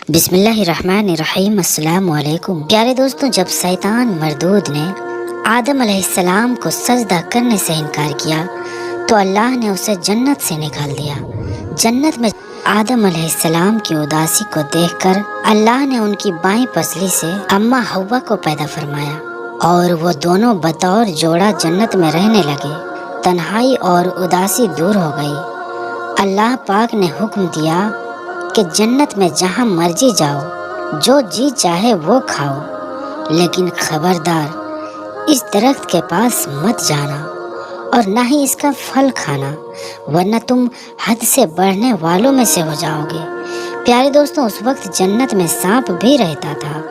بسم اللہ الرحمن الرحیم۔ السلام علیکم پیارے دوستوں، جب شیطان مردود نے آدم علیہ السلام کو سجدہ کرنے سے انکار کیا تو اللہ نے اسے جنت سے نکال دیا۔ جنت میں آدم علیہ السلام کی اداسی کو دیکھ کر اللہ نے ان کی بائیں پسلی سے اماں حوا کو پیدا فرمایا اور وہ دونوں بطور جوڑا جنت میں رہنے لگے۔ تنہائی اور اداسی دور ہو گئی۔ اللہ پاک نے حکم دیا کہ جنت میں جہاں مرضی جاؤ، جو جی چاہے وہ کھاؤ، لیکن خبردار اس درخت کے پاس مت جانا اور نہ ہی اس کا پھل کھانا، ورنہ تم حد سے بڑھنے والوں میں سے ہو جاؤ گے۔ پیارے دوستوں، اس وقت جنت میں سانپ بھی رہتا تھا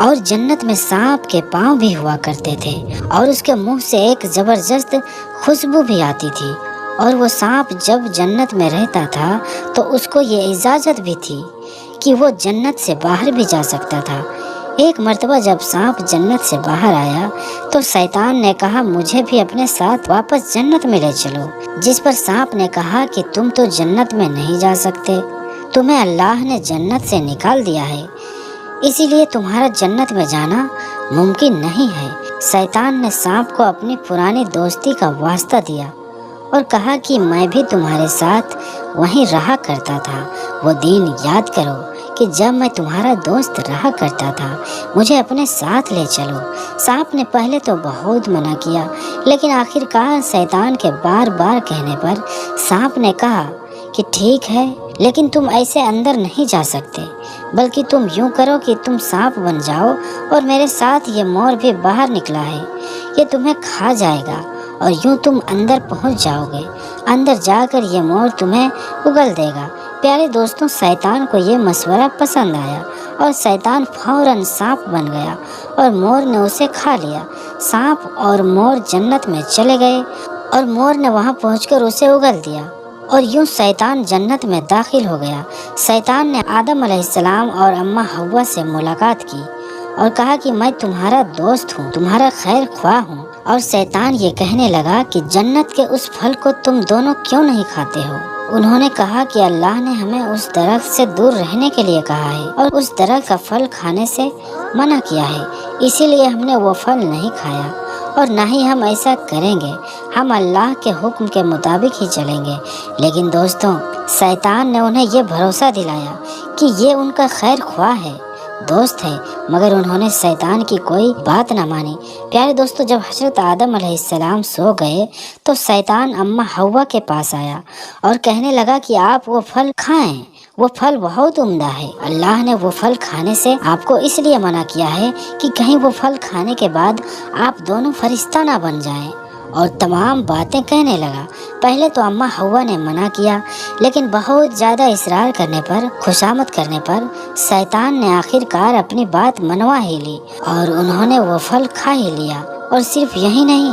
اور جنت میں سانپ کے پاؤں بھی ہوا کرتے تھے اور اس کے منہ سے ایک زبردست خوشبو بھی آتی تھی، اور وہ سانپ جب جنت میں رہتا تھا تو اس کو یہ اجازت بھی تھی کہ وہ جنت سے باہر بھی جا سکتا تھا۔ ایک مرتبہ جب سانپ جنت سے باہر آیا تو شیطان نے کہا، مجھے بھی اپنے ساتھ واپس جنت میں لے چلو، جس پر سانپ نے کہا کہ تم تو جنت میں نہیں جا سکتے، تمہیں اللہ نے جنت سے نکال دیا ہے، اسی لیے تمہارا جنت میں جانا ممکن نہیں ہے۔ شیطان نے سانپ کو اپنی پرانی دوستی کا واسطہ دیا اور کہا کہ میں بھی تمہارے ساتھ وہیں رہا کرتا تھا، وہ دن یاد کرو کہ جب میں تمہارا دوست رہا کرتا تھا، مجھے اپنے ساتھ لے چلو۔ سانپ نے پہلے تو بہت منع کیا، لیکن آخر کار شیطان کے بار بار کہنے پر سانپ نے کہا کہ ٹھیک ہے، لیکن تم ایسے اندر نہیں جا سکتے، بلکہ تم یوں کرو کہ تم سانپ بن جاؤ اور میرے ساتھ یہ مور بھی باہر نکلا ہے، یہ تمہیں کھا جائے گا اور یوں تم اندر پہنچ جاؤ گے، اندر جا کر یہ مور تمہیں اگل دے گا۔ پیارے دوستوں، شیطان کو یہ مشورہ پسند آیا اور شیطان فوراً سانپ بن گیا اور مور نے اسے کھا لیا۔ سانپ اور مور جنت میں چلے گئے اور مور نے وہاں پہنچ کر اسے اگل دیا اور یوں شیطان جنت میں داخل ہو گیا۔ شیطان نے آدم علیہ السلام اور اماں حوا سے ملاقات کی اور کہا کہ میں تمہارا دوست ہوں، تمہارا خیر خواہ ہوں، اور شیطان یہ کہنے لگا کہ جنت کے اس پھل کو تم دونوں کیوں نہیں کھاتے ہو؟ انہوں نے کہا کہ اللہ نے ہمیں اس درخت سے دور رہنے کے لیے کہا ہے اور اس درخت کا پھل کھانے سے منع کیا ہے، اسی لیے ہم نے وہ پھل نہیں کھایا اور نہ ہی ہم ایسا کریں گے، ہم اللہ کے حکم کے مطابق ہی چلیں گے۔ لیکن دوستوں، شیطان نے انہیں یہ بھروسہ دلایا کہ یہ ان کا خیر خواہ ہے، دوست ہے، مگر انہوں نے شیطان کی کوئی بات نہ مانی۔ پیارے دوستو، جب حضرت آدم علیہ السلام سو گئے تو شیطان اماں حوا کے پاس آیا اور کہنے لگا کہ آپ وہ پھل کھائیں، وہ پھل بہت عمدہ ہے، اللہ نے وہ پھل کھانے سے آپ کو اس لیے منع کیا ہے کہ کہیں وہ پھل کھانے کے بعد آپ دونوں فرشتہ نہ بن جائیں، اور تمام باتیں کہنے لگا۔ پہلے تو اماں حوا نے منع کیا، لیکن بہت زیادہ اصرار کرنے پر، خوشامد کرنے پر شیطان نے آخر کار اپنی بات منوا ہی لی اور انہوں نے وہ پھل کھا ہی لیا۔ اور صرف یہی نہیں،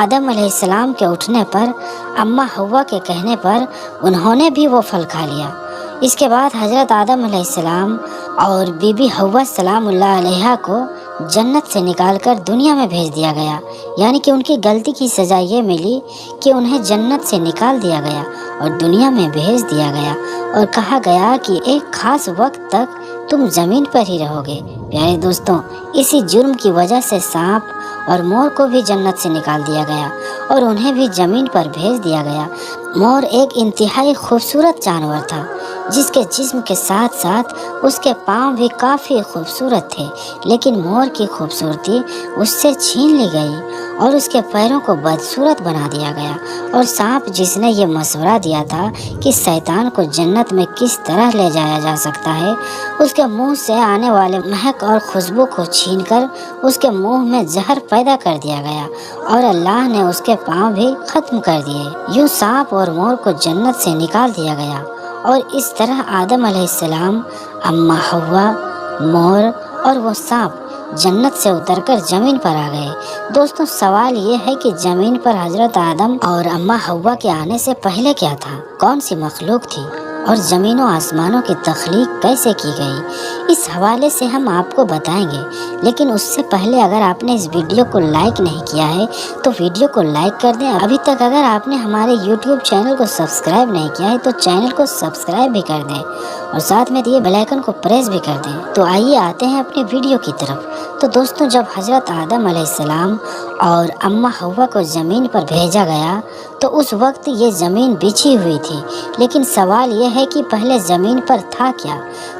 آدم علیہ السلام کے اٹھنے پر، اماں حوا کے کہنے پر انہوں نے بھی وہ پھل کھا لیا۔ اس کے بعد حضرت آدم علیہ السلام اور بی بی حوا سلام اللہ علیہا کو جنت سے نکال کر دنیا میں بھیج دیا گیا، یعنی کہ ان کی غلطی کی سزا یہ ملی کہ انہیں جنت سے نکال دیا گیا اور دنیا میں بھیج دیا گیا اور کہا گیا کہ ایک خاص وقت تک تم زمین پر ہی رہو گے۔ پیارے دوستوں، اسی جرم کی وجہ سے سانپ اور مور کو بھی جنت سے نکال دیا گیا اور انہیں بھی زمین پر بھیج دیا گیا۔ مور ایک انتہائی خوبصورت جانور تھا، جس کے جسم کے ساتھ ساتھ اس کے پاؤں بھی کافی خوبصورت تھے، لیکن مور کی خوبصورتی اس سے چھین لی گئی اور اس کے پیروں کو بدصورت بنا دیا گیا۔ اور سانپ، جس نے یہ مشورہ دیا تھا کہ شیطان کو جنت میں کس طرح لے جایا جا سکتا ہے، اس کے منہ سے آنے والے مہک اور خوشبو کو چھین کر اس کے منہ میں زہر پیدا کر دیا گیا اور اللہ نے اس کے پاؤں بھی ختم کر دیے۔ یوں سانپ اور مور کو جنت سے نکال دیا گیا اور اس طرح آدم علیہ السلام، اماں حوا، مور اور وہ سانپ جنت سے اتر کر زمین پر آ گئے۔ دوستوں، سوال یہ ہے کہ زمین پر حضرت آدم اور اماں حوا کے آنے سے پہلے کیا تھا؟ کون سی مخلوق تھی اور زمین و آسمانوں کی تخلیق کیسے کی گئی؟ اس حوالے سے ہم آپ کو بتائیں گے، لیکن اس سے پہلے اگر آپ نے اس ویڈیو کو لائک نہیں کیا ہے تو ویڈیو کو لائک کر دیں۔ ابھی تک اگر آپ نے ہمارے YouTube چینل کو سبسکرائب نہیں کیا ہے تو چینل کو سبسکرائب بھی کر دیں اور ساتھ میں دیے بیل آئکن کو پریس بھی کر دیں۔ تو آئیے آتے ہیں اپنی ویڈیو کی طرف۔ تو دوستوں، جب حضرت آدم علیہ السلام اور اماں حوا کو زمین پر بھیجا گیا تو اس وقت یہ زمین بچھی ہوئی تھی، لیکن سوال یہ ہے کہ پہلے زمین پر تھا کیا؟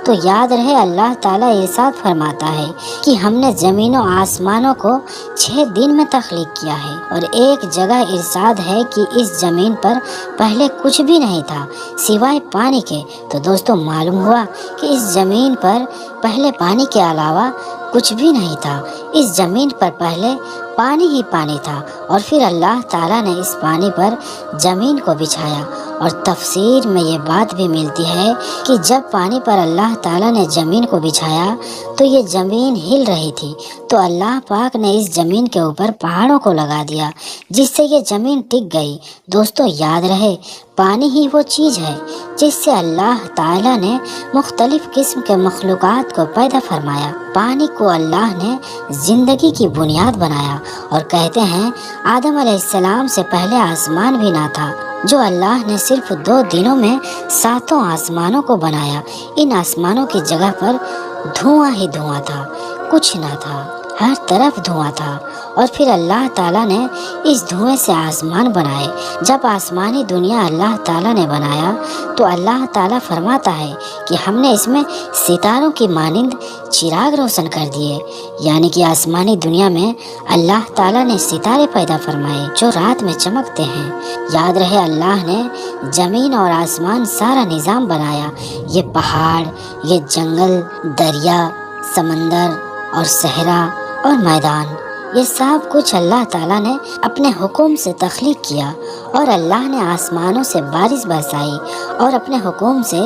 تو یاد رہے اللہ تعالیٰ ارشاد فرماتا ہے کہ ہم نے زمین و آسمانوں کو 6 دن میں تخلیق کیا ہے، اور ایک جگہ ارشاد ہے کہ اس زمین پر پہلے کچھ بھی نہیں تھا سوائے پانی کے۔ تو دوستوں، معلوم ہوا کہ اس زمین پر پہلے پانی کے علاوہ کچھ بھی نہیں تھا۔ اس زمین پر پہلے پانی ہی پانی تھا، اور پھر اللہ تعالیٰ نے اس پانی پر زمین کو بچھایا۔ اور تفسیر میں یہ بات بھی ملتی ہے کہ جب پانی پر اللہ تعالیٰ نے زمین کو بچھایا تو یہ زمین ہل رہی تھی، تو اللہ پاک نے اس زمین کے اوپر پہاڑوں کو لگا دیا، جس سے یہ زمین ٹک گئی۔ دوستوں، یاد رہے پانی ہی وہ چیز ہے جس سے اللہ تعالیٰ نے مختلف قسم کے مخلوقات کو پیدا فرمایا۔ پانی کو اللہ نے زندگی کی بنیاد بنایا، اور کہتے ہیں آدم علیہ السلام سے پہلے آسمان بھی نہ تھا، جو اللہ نے صرف 2 دنوں میں 7 آسمانوں کو بنایا۔ ان آسمانوں کی جگہ پر دھواں ہی دھواں تھا، کچھ نہ تھا، ہر طرف دھواں تھا، اور پھر اللہ تعالیٰ نے اس دھوئیں سے آسمان بنائے۔ جب آسمانی دنیا اللہ تعالیٰ نے بنایا تو اللہ تعالیٰ فرماتا ہے کہ ہم نے اس میں ستاروں کی مانند چراغ روشن کر دیے، یعنی کہ آسمانی دنیا میں اللہ تعالیٰ نے ستارے پیدا فرمائے جو رات میں چمکتے ہیں۔ یاد رہے اللہ نے زمین اور آسمان سارا نظام بنایا، یہ پہاڑ، یہ جنگل، دریا، سمندر اور صحرا اور میدان، یہ سب کچھ اللہ تعالیٰ نے اپنے حکم سے تخلیق کیا، اور اللہ نے آسمانوں سے بارش برسائی، اور اپنے حکم سے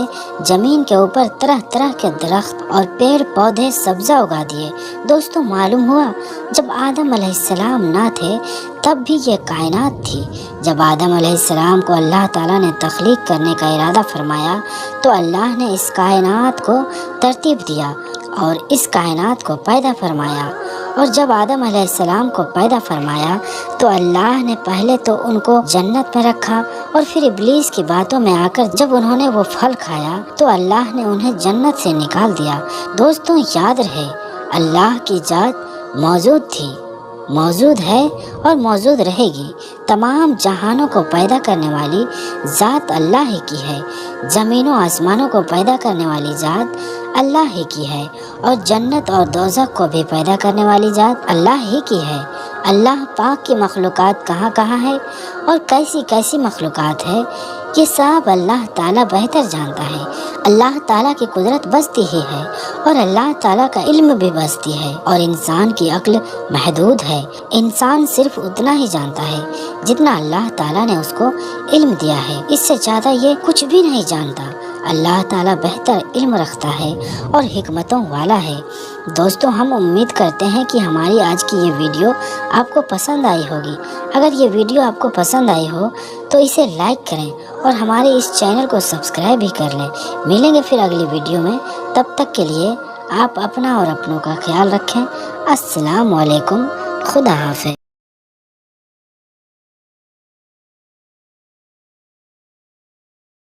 زمین کے اوپر طرح طرح کے درخت اور پیڑ پودے سبزہ اگا دیے۔ دوستوں، معلوم ہوا جب آدم علیہ السلام نہ تھے تب بھی یہ کائنات تھی۔ جب آدم علیہ السلام کو اللہ تعالیٰ نے تخلیق کرنے کا ارادہ فرمایا تو اللہ نے اس کائنات کو ترتیب دیا اور اس کائنات کو پیدا فرمایا۔ اور جب آدم علیہ السلام کو پیدا فرمایا تو اللہ نے پہلے تو ان کو جنت میں رکھا، اور پھر ابلیس کی باتوں میں آ کر جب انہوں نے وہ پھل کھایا تو اللہ نے انہیں جنت سے نکال دیا۔ دوستوں، یاد رہے اللہ کی ذات موجود تھی، موجود ہے اور موجود رہے گی۔ تمام جہانوں کو پیدا کرنے والی ذات اللہ ہی کی ہے، زمین و آسمانوں کو پیدا کرنے والی ذات اللہ ہی کی ہے، اور جنت اور دوزخ کو بھی پیدا کرنے والی ذات اللہ ہی کی ہے۔ اللہ پاک کی مخلوقات کہاں کہاں ہے اور کیسی کیسی مخلوقات ہے، یہ سب اللہ تعالیٰ بہتر جانتا ہے۔ اللہ تعالیٰ کی قدرت بستی ہی ہے، اور اللہ تعالیٰ کا علم بھی بستی ہے، اور انسان کی عقل محدود ہے۔ انسان صرف اتنا ہی جانتا ہے جتنا اللہ تعالیٰ نے اس کو علم دیا ہے، اس سے زیادہ یہ کچھ بھی نہیں جانتا۔ اللہ تعالیٰ بہتر علم رکھتا ہے اور حکمتوں والا ہے۔ دوستوں، ہم امید کرتے ہیں کہ ہماری آج کی یہ ویڈیو آپ کو پسند آئی ہوگی۔ اگر یہ ویڈیو آپ کو پسند آئی ہو تو اسے لائک کریں اور ہمارے اس چینل کو سبسکرائب بھی کر لیں۔ ملیں گے پھر اگلی ویڈیو میں، تب تک کے لیے آپ اپنا اور اپنوں کا خیال رکھیں۔ السلام علیکم، خدا حافظ۔